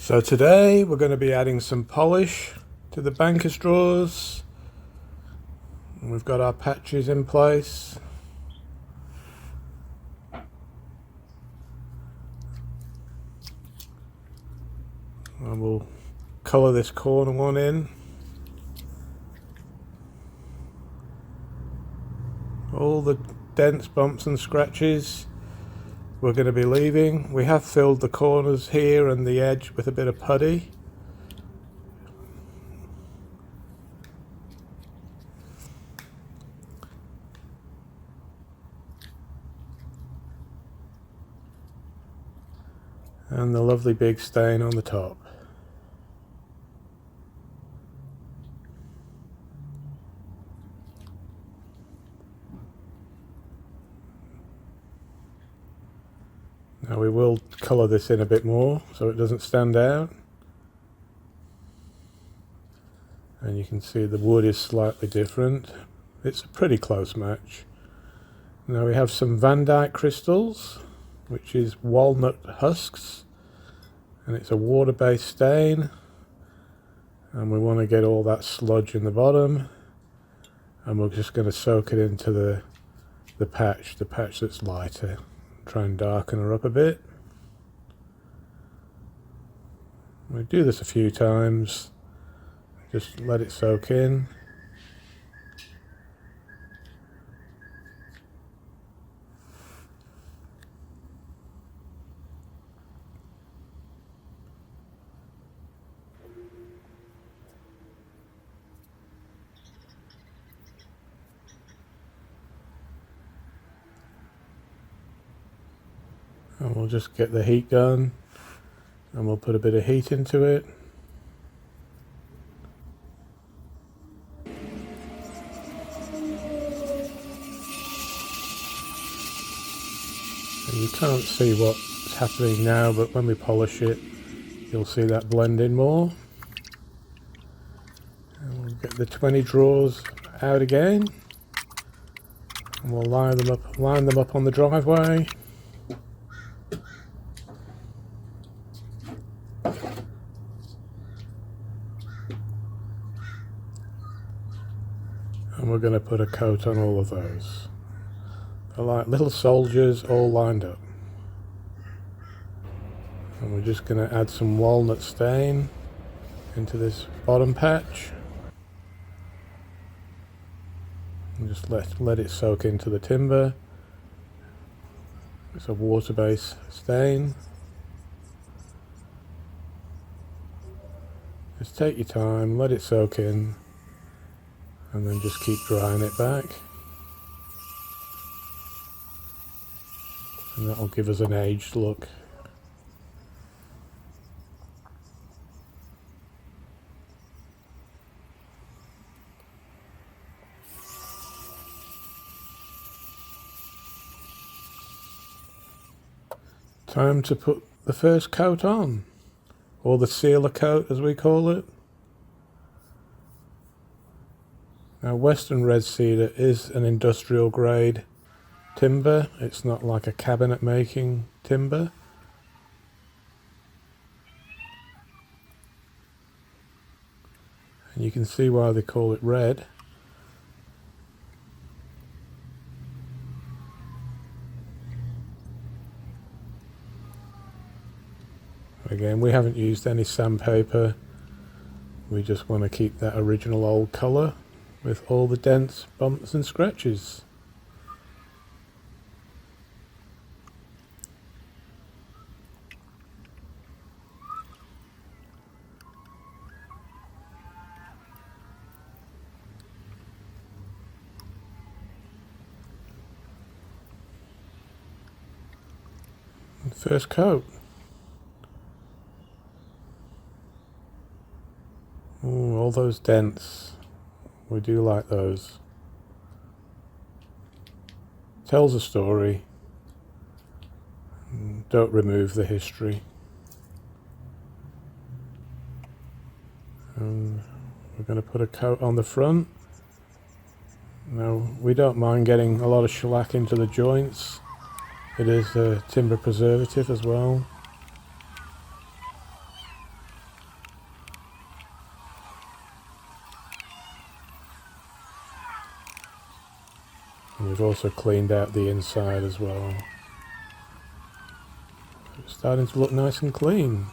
So today we're going to be adding some polish to the banker's drawers. We've got our patches in place. And we'll colour this corner one in. All the dents, bumps and scratches we're going to be leaving. We have filled the corners here and the edge with a bit of putty. And the lovely big stain on the top. Now we will colour this in a bit more so it doesn't stand out. And you can see the wood is slightly different. It's a pretty close match. Now we have some Van Dyke crystals, which is walnut husks, and it's a water-based stain, and we want to get all that sludge in the bottom, and we're just going to soak it into the patch that's lighter. Try and darken her up a bit. We do this a few times, just let it soak in. And we'll just get the heat gun and we'll put a bit of heat into it. And you can't see what's happening now, but when we polish it, you'll see that blend in more. And we'll get the 20 drawers out again, and we'll line them up on the driveway. And we're going to put a coat on all of those. They're like little soldiers all lined up. And we're just going to add some walnut stain into this bottom patch. And just let it soak into the timber. It's a water-based stain. Just take your time, let it soak in, and then just keep drying it back. And that'll give us an aged look. Time to put the first coat on, or the sealer coat as we call it. Now, Western red cedar is an industrial grade timber. It's not like a cabinet making timber. And you can see why they call it red. Again, we haven't used any sandpaper. We just want to keep that original old colour with all the dents, bumps and scratches. First coat. Ooh, all those dents. We do like those. Tells a story. Don't remove the history. And we're going to put a coat on the front. Now, we don't mind getting a lot of shellac into the joints. It is a timber preservative as well. We've also cleaned out the inside as well. It's starting to look nice and clean.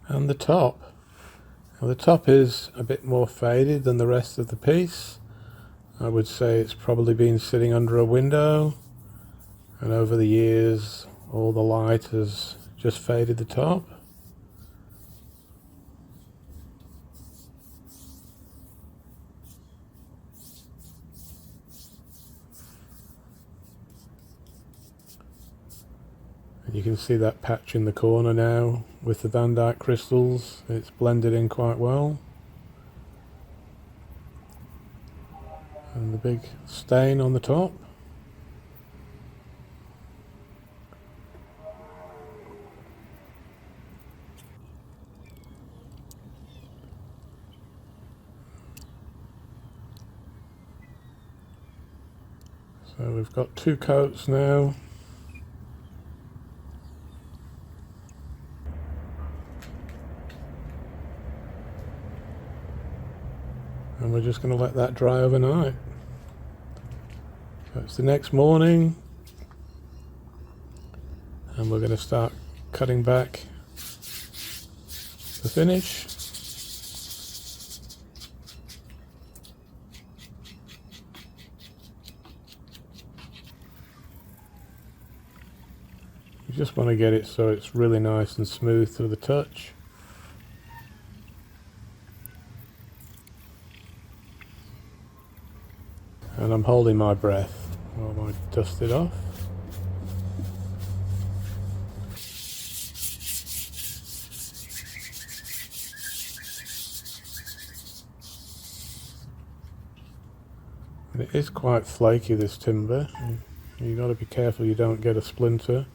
And the top. Now the top is a bit more faded than the rest of the piece. I would say it's probably been sitting under a window, and over the years all the light has just faded the top. You can see that patch in the corner now with the Van Dyke crystals. It's blended in quite well. And the big stain on the top. So we've got 2 coats now. And we're just going to let that dry overnight. So it's the next morning, and we're going to start cutting back the finish. You just want to get it so it's really nice and smooth through the touch. And I'm holding my breath while I dust it off. And it is quite flaky, this timber. You've got to be careful you don't get a splinter.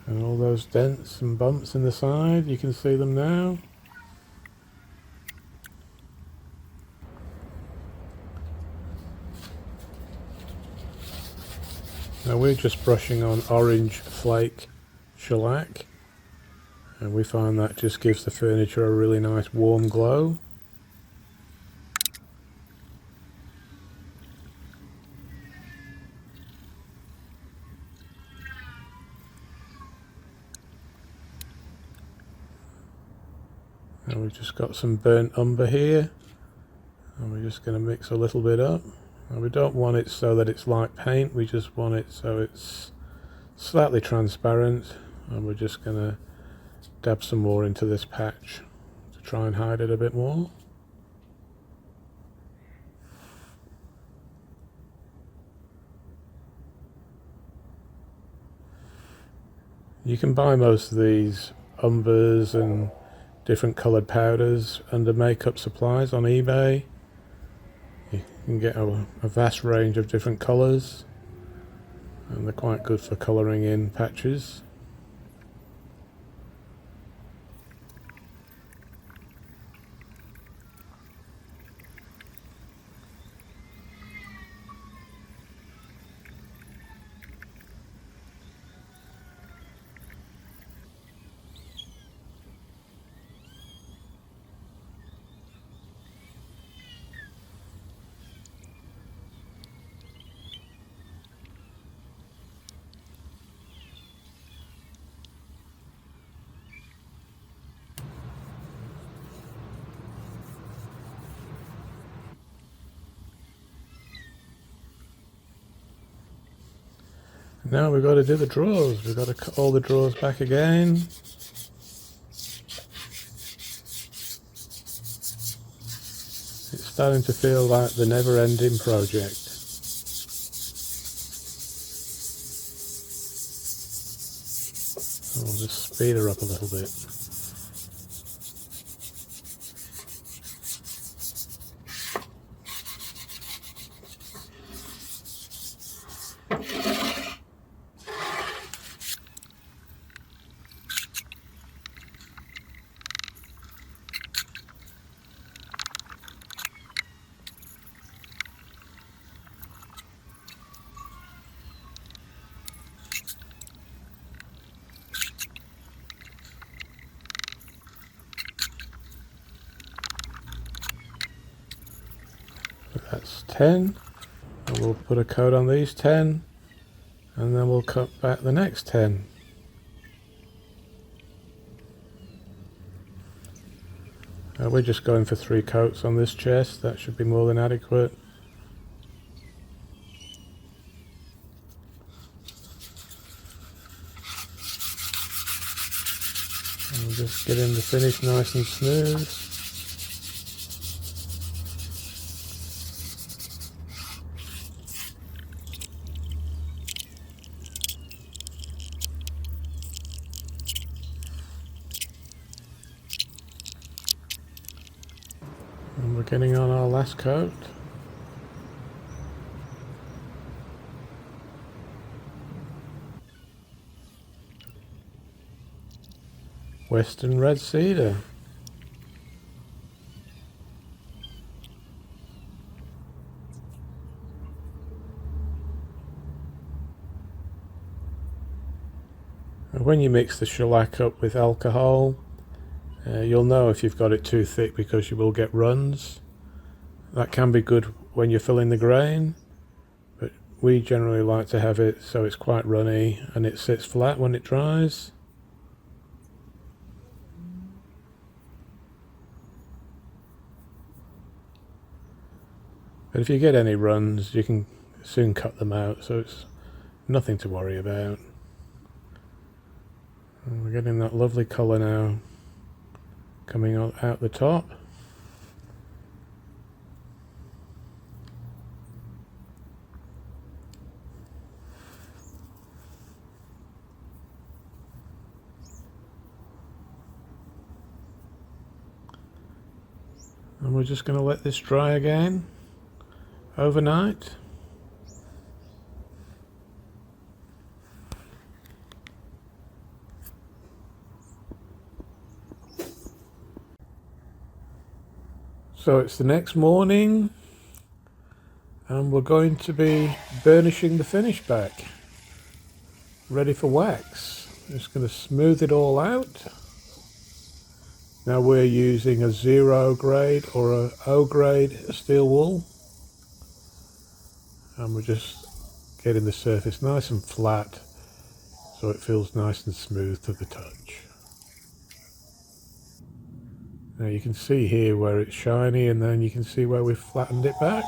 And all those dents and bumps in the side, you can see them now. Now we're just brushing on orange flake shellac, and we find that just gives the furniture a really nice warm glow. And we've just got some burnt umber here, and we're just going to mix a little bit up. And we don't want it so that it's like paint, we just want it so it's slightly transparent, and we're just going to dab some more into this patch to try and hide it a bit more. You can buy most of these umbers and different coloured powders under makeup supplies on eBay. You can get a vast range of different colours, and they're quite good for colouring in patches. Now we've got to do the drawers. We've got to cut all the drawers back again. It's starting to feel like the never-ending project. speed her up a little bit. That's 10, and we'll put a coat on these 10, and then we'll cut back the next 10. We're just going for 3 coats on this chest, that should be more than adequate. And we'll just get in the finish nice and smooth. And we're getting on our last coat. Western red cedar. And when you mix the shellac up with alcohol, you'll know if you've got it too thick because you will get runs. That can be good when you're filling the grain, but we generally like to have it so it's quite runny and it sits flat when it dries. But if you get any runs, you can soon cut them out, so it's nothing to worry about. And we're getting that lovely colour now coming out the top. And we're just going to let this dry again overnight. So it's the next morning and we're going to be burnishing the finish back, ready for wax. Just going to smooth it all out. Now we're using a 0 grade or a O grade steel wool, and we're just getting the surface nice and flat so it feels nice and smooth to the touch. Now you can see here where it's shiny, and then you can see where we've flattened it back.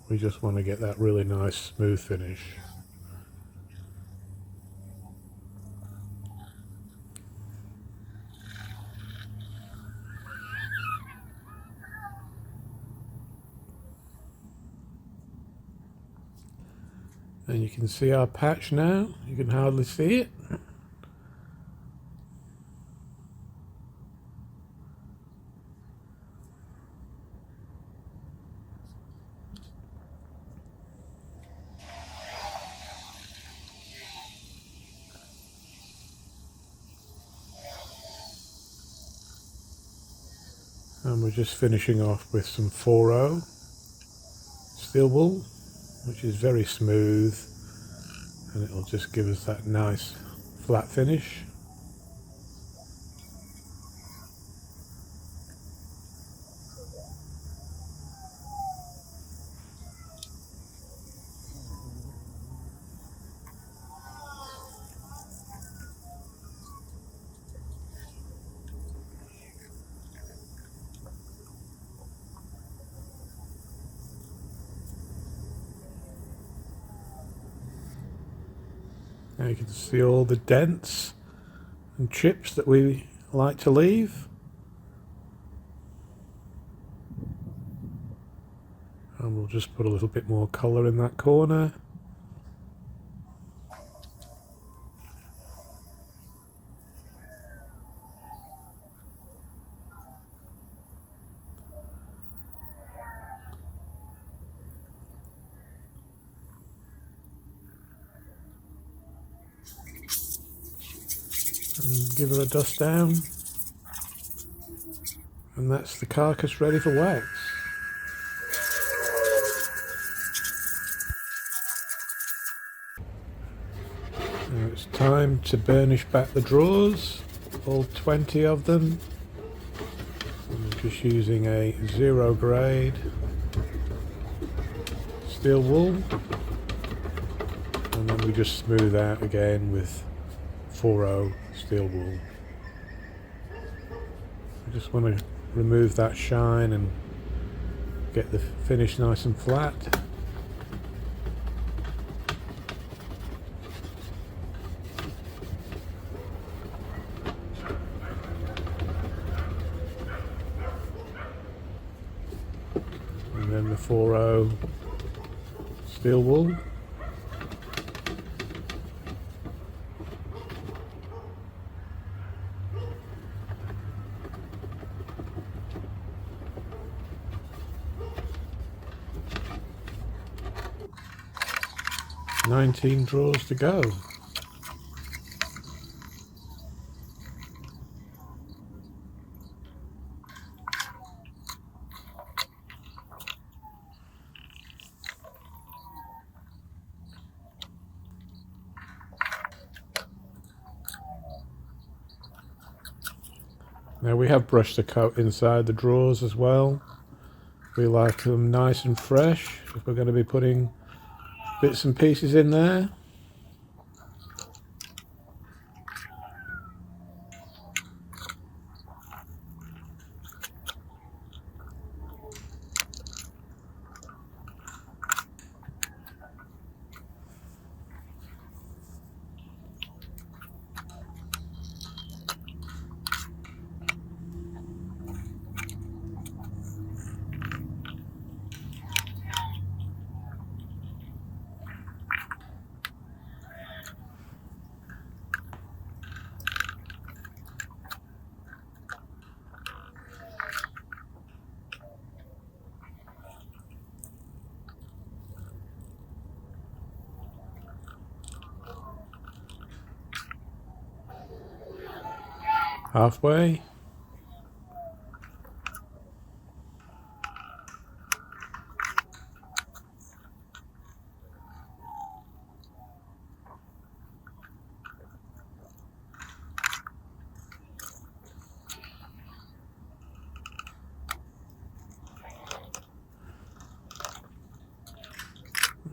We just want to get that really nice smooth finish. And you can see our patch now, you can hardly see it. And we're just finishing off with some 4O steel wool, which is very smooth, and it'll just give us that nice flat finish. Now you can see all the dents and chips that we like to leave. we'll just put a little bit more colour in that corner. And give her a dust down, and that's the carcass ready for wax. Now it's time to burnish back the drawers, all 20 of them. I'm just using a 0 grade steel wool, and then we just smooth out again with 4O steel wool. I just want to remove that shine and get the finish nice and flat. And then the 4O steel wool. "19 drawers to go." Now we have brushed the coat inside the drawers as well. We like them nice and fresh if we're going to be putting bits and pieces in there. Halfway.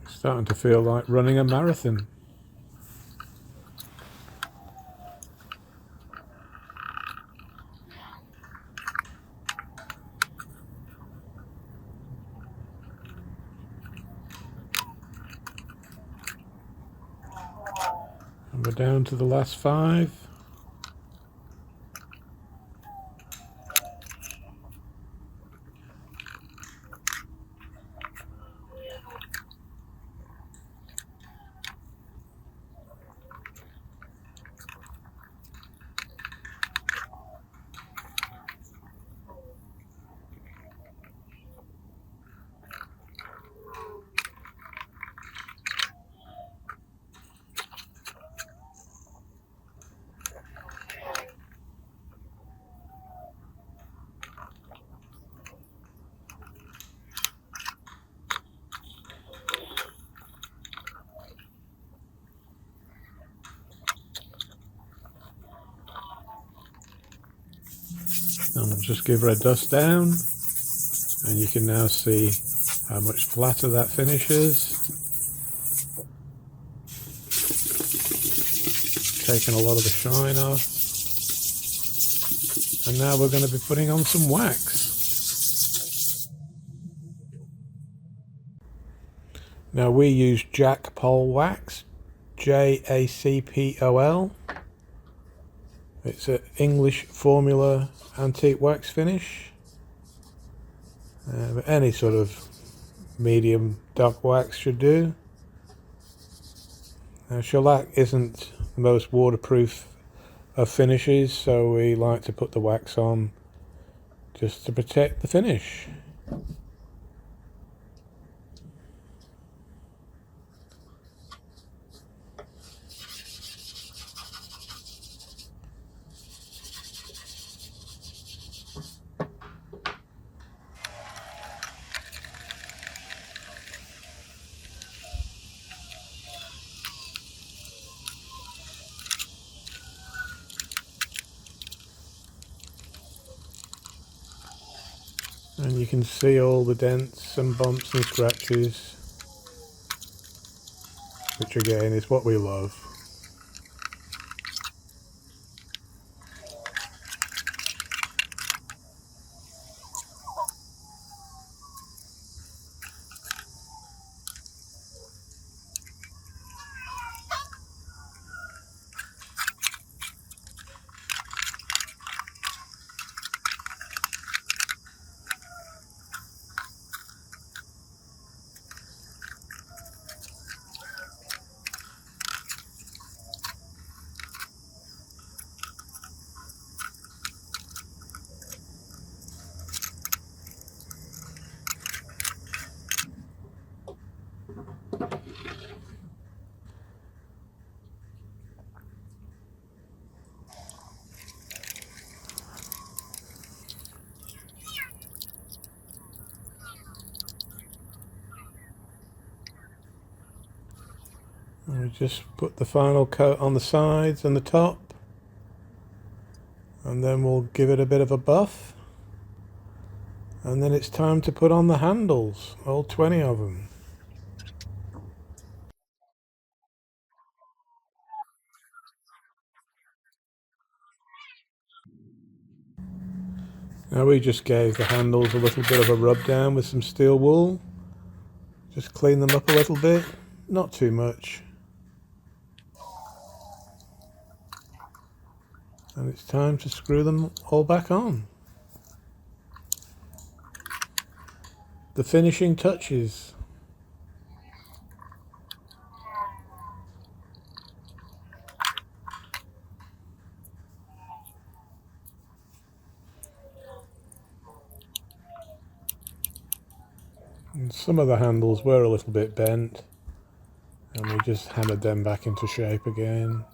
Starting to feel like running a marathon. And we're down to the last 5. And we'll just give her a dust down, and you can now see how much flatter that finishes. Taking a lot of the shine off. And now we're going to be putting on some wax. Now we use Jack Pole wax, JACPOL. It's an English formula antique wax finish. But any sort of medium dark wax should do. Now, shellac isn't the most waterproof of finishes, so we like to put the wax on just to protect the finish. And you can see all the dents and bumps and scratches, which again is what we love. And we just put the final coat on the sides and the top, and then we'll give it a bit of a buff, and then it's time to put on the handles, all 20 of them. Now we just gave the handles a little bit of a rub down with some steel wool, just clean them up a little bit, not too much. And it's time to screw them all back on. The finishing touches. And some of the handles were a little bit bent, and we just hammered them back into shape again.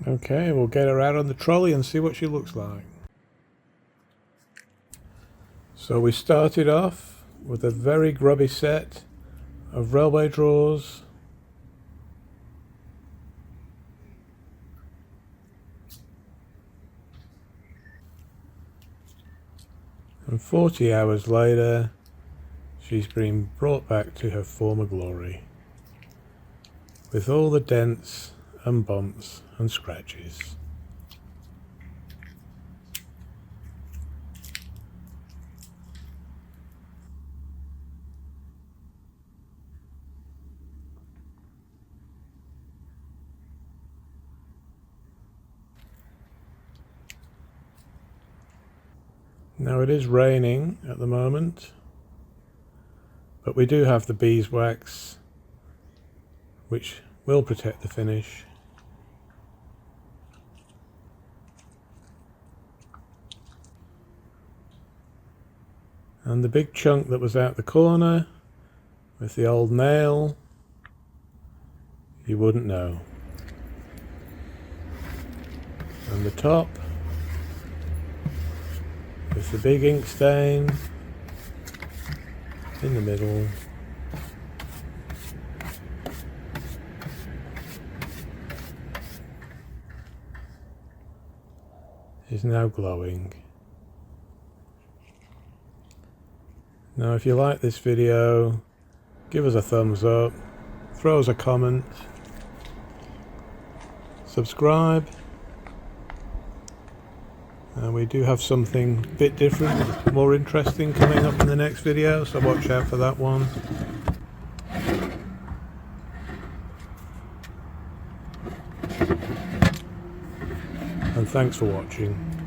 Okay, we'll get her out on the trolley and see what she looks like. So we started off with a very grubby set of railway drawers, and 40 hours later she's been brought back to her former glory, with all the dents and bumps and scratches. Now it is raining at the moment, but we do have the beeswax, which will protect the finish. And the big chunk that was out the corner with the old nail, you wouldn't know. And the top with the big ink stain in the middle. Is now glowing. Now if you like this video, give us a thumbs up, throw us a comment, subscribe, and we do have something a bit different, more interesting coming up in the next video, so watch out for that one. And thanks for watching.